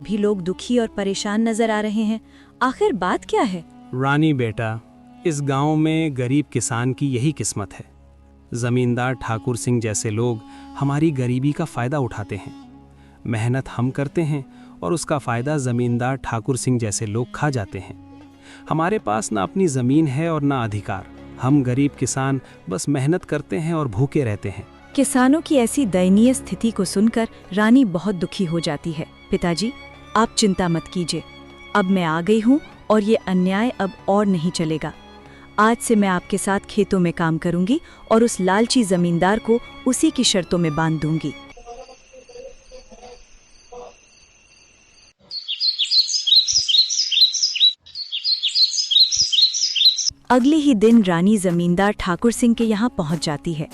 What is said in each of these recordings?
भी लोग दुखी और परेशान नजर आ रहे हैं। आखिर बात क्या है? रानी बेटा, इस गांव में गरीब किसान की यही किस्मत है। जमींदार ठाकुर सिंह जैसे लोग हमारी गरीबी का फ़ायदा उठाते हैं। मेहनत हम करते हैं और उसका फ़ायदा ज़मींदार ठाकुर सिंह जैसे लोग खा जाते हैं। हमारे पास ना अपनी ज़मीन है और ना अधिकार। हम गरीब किसान बस मेहनत करते हैं और भूखे रहते हैं। किसानों की ऐसी दयनीय स्थिति को सुनकर रानी बहुत दुखी हो जाती है। पिताजी, आप चिंता मत कीजिए। अब मैं आ गई हूँ और ये अन्याय अब और नहीं चलेगा। आज से मैं आपके साथ खेतों में काम करूंगी और उस लालची जमींदार को उसी की शर्तों में बांध दूंगी। अगले ही दिन रानी जमींदार ठाकुर सिंह के यहाँ पहुँच जाती है।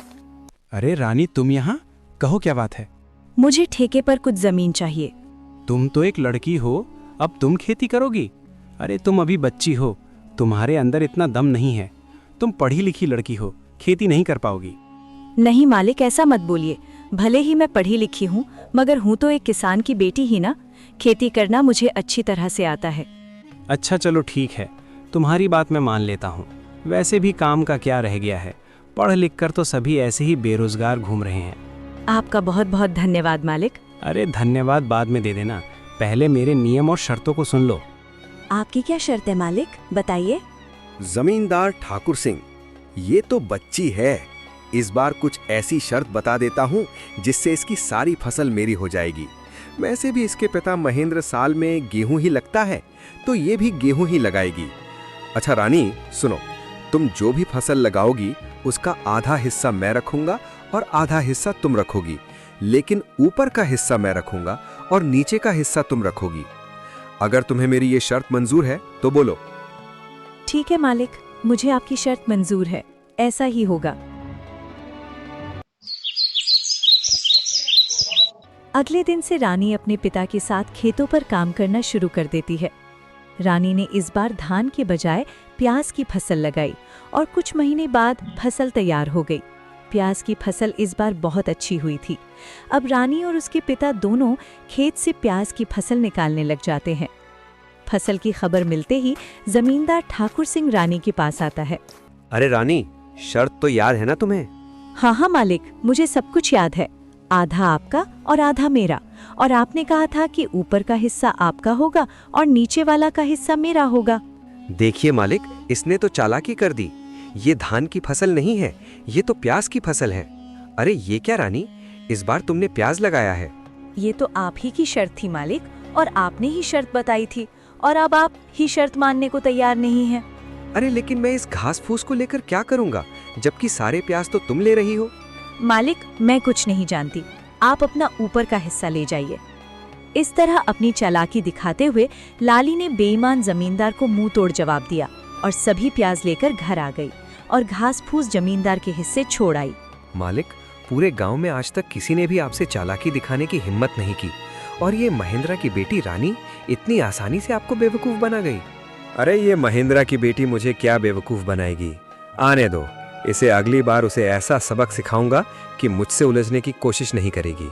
अरे रानी, तुम यहाँ? कहो क्या बात है? मुझे ठेके पर कुछ जमीन चाहिए। तुम तो एक लड़की हो, अब तुम खेती करोगी? अरे तुम अभी बच्ची हो, तुम्हारे अंदर इतना दम नहीं है। तुम पढ़ी लिखी लड़की हो, खेती नहीं कर पाओगी। नहीं मालिक, ऐसा मत बोलिए। भले ही मैं पढ़ी लिखी हूँ, मगर हूँ तो एक किसान की बेटी ही ना। खेती करना मुझे अच्छी तरह से आता है। अच्छा चलो ठीक है, तुम्हारी बात मैं मान लेता हूँ। वैसे भी काम का क्या रह गया है, पढ़ लिख कर तो सभी ऐसे ही बेरोजगार घूम रहे हैं। आपका बहुत बहुत धन्यवाद मालिक। अरे धन्यवाद बाद में दे देना, पहले मेरे नियम और शर्तों को सुन लो। आपकी क्या शर्त है मालिक, बताइए। जमींदार ठाकुर सिंह, ये तो बच्ची है। इस बार कुछ ऐसी शर्त बता देता हूँ जिससे इसकी सारी फसल मेरी हो जाएगी। वैसे भी इसके पिता महेंद्र साल में गेहूं ही लगता है, तो ये भी गेहूं ही लगाएगी। अच्छा रानी सुनो, तुम जो भी फसल लगाओगी उसका आधा हिस्सा मैं रखूंगा और आधा हिस्सा तुम रखोगी, लेकिन ऊपर का हिस्सा मैं रखूंगा और नीचे का हिस्सा तुम रखोगी। अगर तुम्हें मेरी ये शर्त मंजूर है तो बोलो। ठीक है मालिक, मुझे आपकी शर्त मंजूर है, ऐसा ही होगा। अगले दिन से रानी अपने पिता के साथ खेतों पर काम करना शुरू कर देती है। रानी ने इस बार धान के बजाय प्याज की फसल लगाई और कुछ महीने बाद फसल तैयार हो गई। प्याज की फसल इस बार बहुत अच्छी हुई थी। अब रानी और उसके पिता दोनों खेत से प्याज की फसल निकालने लग जाते हैं। फसल की खबर मिलते ही जमींदार ठाकुर सिंह रानी के पास आता है। अरे रानी, शर्त तो याद है ना तुम्हें? हाँ हाँ मालिक, मुझे सब कुछ याद है। आधा आपका और आधा मेरा, और आपने कहा था कि ऊपर का हिस्सा आपका होगा और नीचे वाला का हिस्सा मेरा होगा। देखिए मालिक, इसने तो चालाकी कर दी। ये धान की फसल नहीं है, ये तो प्याज की फसल है। अरे ये क्या रानी, इस बार तुमने प्याज लगाया है? ये तो आप ही की शर्त थी मालिक, और आपने ही शर्त बताई थी, और अब आप ही शर्त मानने को तैयार नहीं हैं। अरे लेकिन मैं इस घास फूस को लेकर क्या करूँगा, जबकि सारे प्याज तो तुम ले रही हो। मालिक, मैं कुछ नहीं जानती, आप अपना ऊपर का हिस्सा ले जाइए। इस तरह अपनी चालाकी दिखाते हुए लाली ने बेईमान जमींदार को मुंह तोड़ जवाब दिया और सभी प्याज लेकर घर आ गई और घास फूस जमींदार के हिस्से छोड़ आई। मालिक, पूरे गांव में आज तक किसी ने भी आपसे चालाकी दिखाने की हिम्मत नहीं की, और ये महेंद्रा की बेटी रानी इतनी आसानी से आपको बेवकूफ बना गई। अरे ये महेंद्रा की बेटी मुझे क्या बेवकूफ बनाएगी, आने दो। इसे अगली बार उसे ऐसा सबक सिखाऊंगा कि मुझसे उलझने की कोशिश नहीं करेगी।